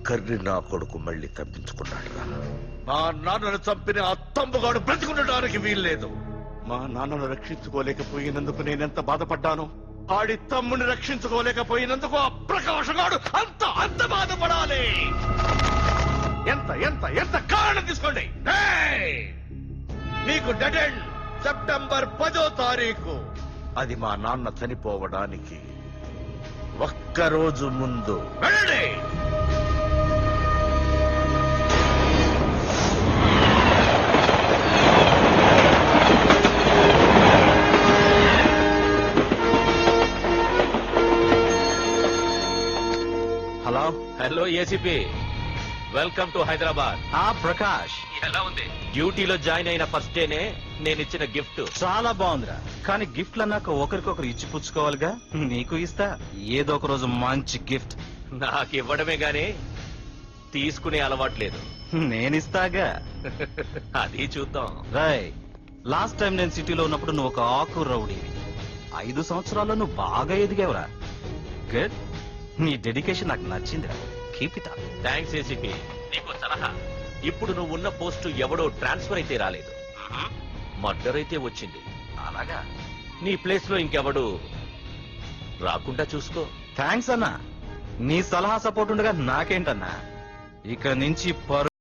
కర్రి నా కొడుకు మళ్ళీ తప్పించుకున్నాడు. మా నాన్నను చంపిన ఆ తంబుగాడు బ్రతికుండడానికి వీల్లేదు. మా నాన్నను రక్షించుకోలేకపోయినందుకు నేనెంత బాధపడ్డాను, ఆడి తమ్ముని రక్షించుకోలేకపోయినందుకు ఆ ప్రకాశగాడు అంత బాధపడాలి. ఎంత ఎంత ఎంత కారణం తీసుకోండి. మీకు డెడ్ ఎండ్ సెప్టెంబర్ 10వ తారీఖు. అది మా నాన్న చనిపోవడానికి ఒక్కరోజు ముందు. వెళ్ళండి. Hello hello ACP, welcome to Hyderabad. Prakash, ఎలా ఉంది? డ్యూటీలో జాయిన్ అయిన ఫస్ట్ డేనే నేను ఇచ్చిన గిఫ్ట్. చాలా బాగుందిరా. కానీ గిఫ్ట్లు అన్నాక ఒకరికొకరు ఇచ్చి పుచ్చుకోవాలిగా. నీకు ఇస్తా ఏదో ఒక రోజు మంచి గిఫ్ట్. నాకు ఇవ్వడమే గానీ తీసుకునే అలవాట్లేదు. నేనిస్తాగా. అది చూద్దాం. రాయ్, లాస్ట్ టైం నేను సిటీలో ఉన్నప్పుడు నువ్వు ఒక ఆకు రౌడీవి. 5 సంవత్సరాల్లో నువ్వు బాగా ఎదిగావురా. గుడ్. నీ డెడికేషన్ నాకు నచ్చిందిరా. Keep it up. Thanks ACP. నీకు సలహా. ఇప్పుడు నువ్వు ఉన్న పోస్టు ఎవడో ట్రాన్స్ఫర్ అయితే రాలేదు, మర్డర్ అయితే వచ్చింది. అలాగా? నీ ప్లేస్ లో ఇంకెవడు రాకుండా చూసుకో. థ్యాంక్స్ అన్నా. నీ సలహా సపోర్ట్ ఉండగా నాకేంటన్నా. ఇక నుంచి